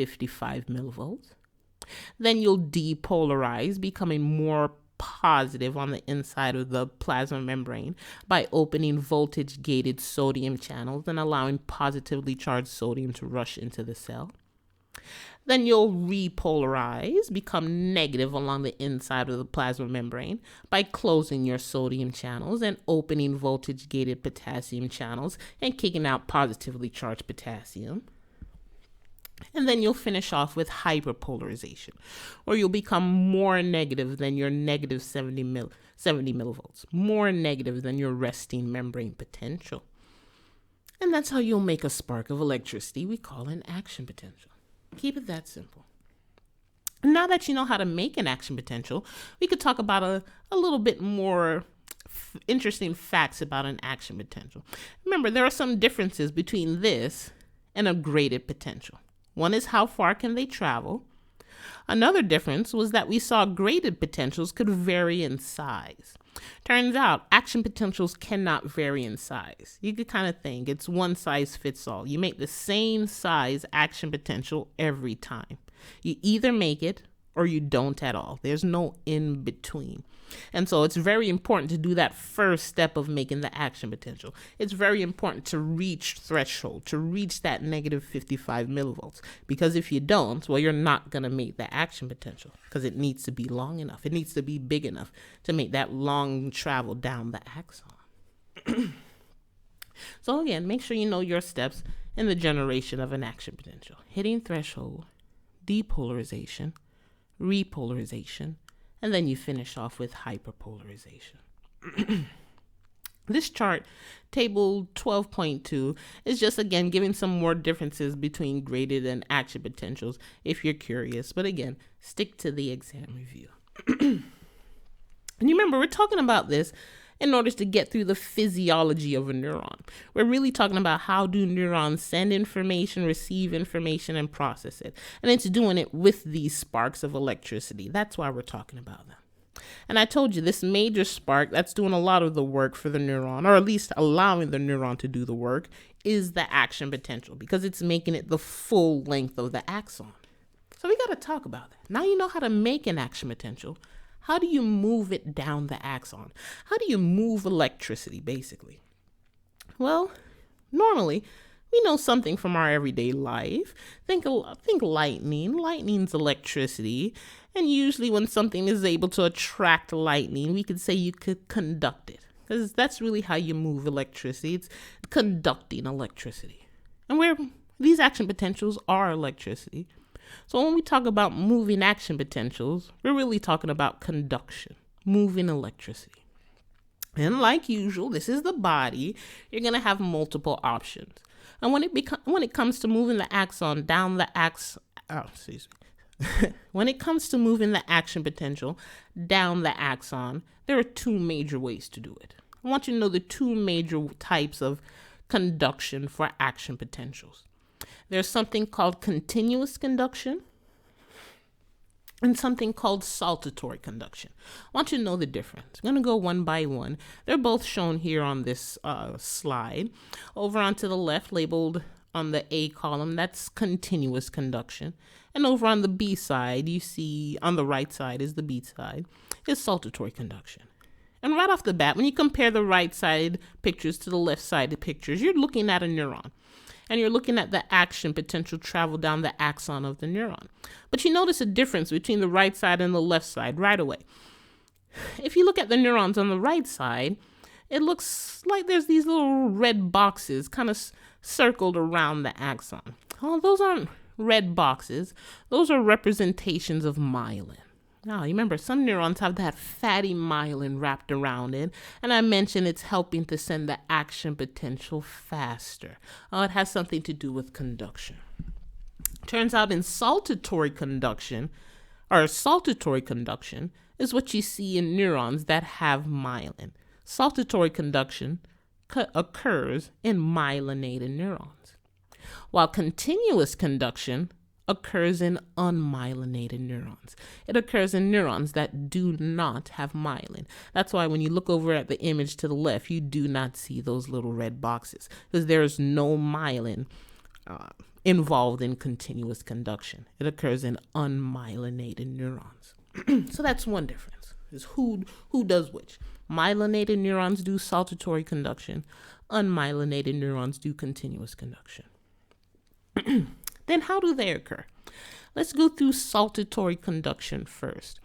55 millivolts. Then you'll depolarize, becoming more positive on the inside of the plasma membrane by opening voltage-gated sodium channels and allowing positively charged sodium to rush into the cell. Then you'll repolarize, become negative along the inside of the plasma membrane by closing your sodium channels and opening voltage-gated potassium channels and kicking out positively charged potassium. And then you'll finish off with hyperpolarization, or you'll become more negative than your negative 70 millivolts, more negative than your resting membrane potential. And that's how you'll make a spark of electricity we call an action potential. Keep it that simple. And now that you know how to make an action potential, we could talk about a little bit more interesting facts about an action potential. Remember, there are some differences between this and a graded potential. One is how far can they travel. Another difference was that we saw graded potentials could vary in size. Turns out action potentials cannot vary in size. You could kind of think it's one size fits all. You make the same size action potential every time. You either make it or you don't at all. There's no in between. And so it's very important to do that first step of making the action potential. It's very important to reach threshold, to reach that negative 55 millivolts. Because if you don't, well, you're not going to make the action potential because it needs to be long enough. It needs to be big enough to make that long travel down the axon. So again, make sure you know your steps in the generation of an action potential. Hitting threshold, depolarization, repolarization, and then you finish off with hyperpolarization. This chart, table 12.2, is just again giving some more differences between graded and action potentials if you're curious. But again, stick to the exam review. And you remember, we're talking about this in order to get through the physiology of a neuron. We're really talking about how do neurons send information, receive information, and process it. And it's doing it with these sparks of electricity. That's why we're talking about them. And I told you this major spark that's doing a lot of the work for the neuron, or at least allowing the neuron to do the work, is the action potential because it's making it the full length of the axon. So we got to talk about that. Now you know how to make an action potential. How do you move it down the axon? How do you move electricity, basically? Well, normally, we know something from our everyday life. Think lightning. Lightning's electricity. And usually when something is able to attract lightning, we could say you could conduct it. Because that's really how you move electricity. It's conducting electricity. And these action potentials are electricity. So when we talk about moving action potentials, we're really talking about conduction, moving electricity. And like usual, this is the body. You're going to have multiple options. And when it comes to moving the axon down the when it comes to moving the action potential down the axon, there are two major ways to do it. I want you to know the two major types of conduction for action potentials. There's something called continuous conduction and something called saltatory conduction. I want you to know the difference. I'm going to go one by one. They're both shown here on this slide. Over onto the left, labeled on the A column, that's continuous conduction. And over on the B side, you see on the right side is the B side, is saltatory conduction. And right off the bat, when you compare the right side pictures to the left side pictures, you're looking at a neuron. And you're looking at the action potential travel down the axon of the neuron. But you notice a difference between the right side and the left side right away. If you look at the neurons on the right side, it looks like there's these little red boxes kind of circled around the axon. Oh, those aren't red boxes. Those are representations of myelin. Now, you remember, some neurons have that fatty myelin wrapped around it, and I mentioned it's helping to send the action potential faster. It has something to do with conduction. Turns out in saltatory conduction is what you see in neurons that have myelin. Saltatory conduction occurs in myelinated neurons, while continuous conduction occurs in unmyelinated neurons. It occurs in neurons that do not have myelin. That's why when you look over at the image to the left, you do not see those little red boxes because there is no myelin involved in continuous conduction. It occurs in unmyelinated neurons. So that's one difference, is who does which. Myelinated neurons do saltatory conduction. Unmyelinated neurons do continuous conduction. Then how do they occur? Let's go through saltatory conduction first.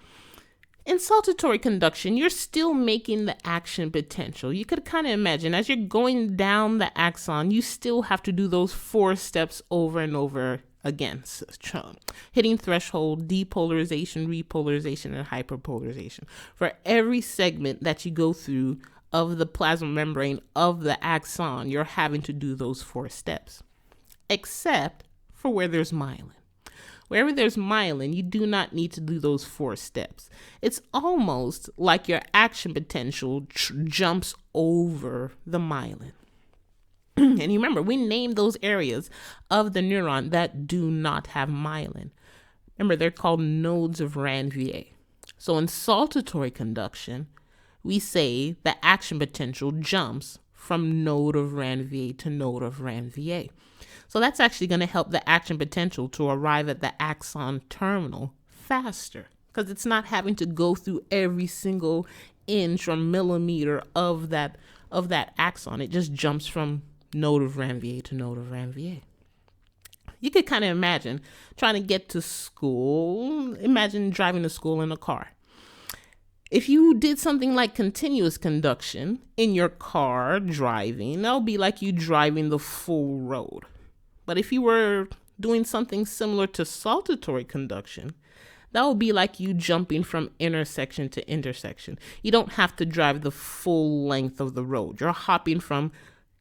In saltatory conduction, you're still making the action potential. You could kind of imagine as you're going down the axon, you still have to do those 4 steps over and over again. So, hitting threshold, depolarization, repolarization, and hyperpolarization. For every segment that you go through of the plasma membrane of the axon, you're having to do those 4 steps, except for where there's myelin. Wherever there's myelin, you do not need to do those 4 steps. It's almost like your action potential jumps over the myelin. And you remember, we named those areas of the neuron that do not have myelin. Remember, they're called nodes of Ranvier. So in saltatory conduction, we say the action potential jumps from node of Ranvier to node of Ranvier. So that's actually going to help the action potential to arrive at the axon terminal faster, because it's not having to go through every single inch or millimeter of that axon. It just jumps from node of Ranvier to node of Ranvier. You could kind of imagine trying to get to school. Imagine driving to school in a car. If you did something like continuous conduction in your car driving, that would be like you driving the full road. But if you were doing something similar to saltatory conduction, that would be like you jumping from intersection to intersection. You don't have to drive the full length of the road. You're hopping from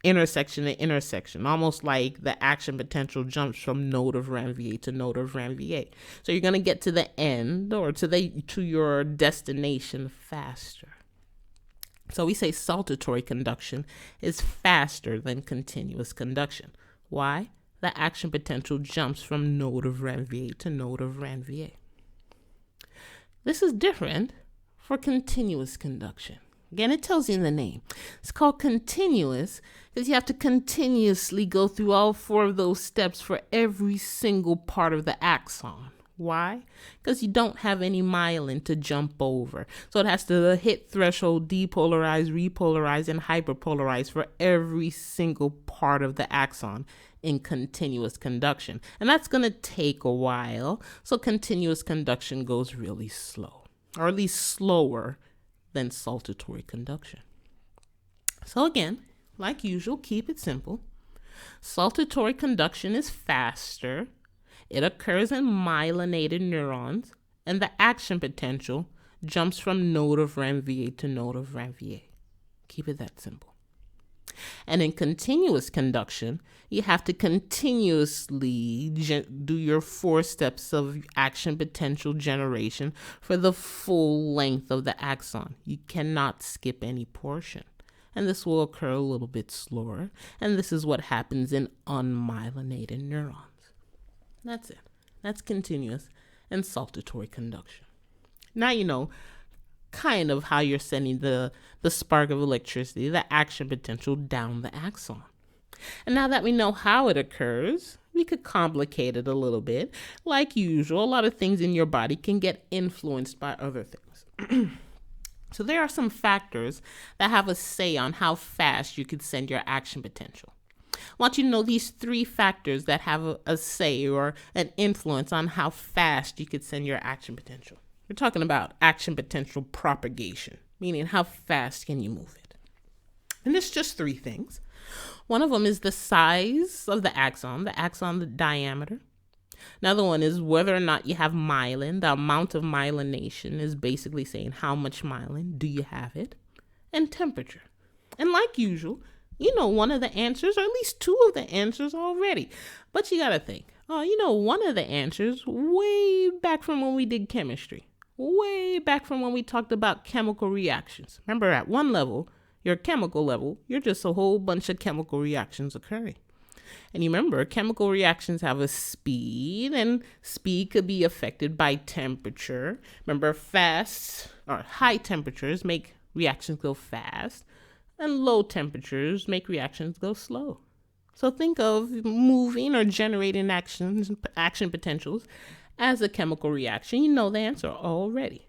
intersection to intersection, almost like the action potential jumps from node of Ranvier to node of Ranvier. So you're going to get to the end or to your destination faster. So we say saltatory conduction is faster than continuous conduction. Why? The action potential jumps from node of Ranvier to node of Ranvier. This is different for continuous conduction. Again, it tells you in the name. It's called continuous because you have to continuously go through all 4 of those steps for every single part of the axon. Why? Because you don't have any myelin to jump over. So it has to hit threshold, depolarize, repolarize, and hyperpolarize for every single part of the axon in continuous conduction. And that's going to take a while. So continuous conduction goes really slow, or at least slower than saltatory conduction. So again, like usual, keep it simple. Saltatory conduction is faster. It occurs in myelinated neurons, and the action potential jumps from node of Ranvier to node of Ranvier. Keep it that simple. And in continuous conduction, you have to continuously do your 4 steps of action potential generation for the full length of the axon. You cannot skip any portion. And this will occur a little bit slower. And this is what happens in unmyelinated neurons. That's it. That's continuous and saltatory conduction. Now you know kind of how you're sending the spark of electricity, the action potential, down the axon. And now that we know how it occurs, we could complicate it a little bit. Like usual, a lot of things in your body can get influenced by other things. So there are some factors that have a say on how fast you could send your action potential. I want you to know these 3 factors that have a say or an influence on how fast you could send your action potential. We're talking about action potential propagation, meaning how fast can you move it. And it's just 3 things. One of them is the size of the axon, the diameter. Another one is whether or not you have myelin. The amount of myelination is basically saying how much myelin do you have it, and temperature. And like usual, you know one of the answers, or at least 2 of the answers already. But you got to think, one of the answers way back from when we did chemistry. Way back from when we talked about chemical reactions. Remember, at one level, your chemical level, you're just a whole bunch of chemical reactions occurring. And you remember, chemical reactions have a speed, and speed could be affected by temperature. Remember, fast or high temperatures make reactions go fast, and low temperatures make reactions go slow. So think of moving or generating action potentials as a chemical reaction. You know the answer already.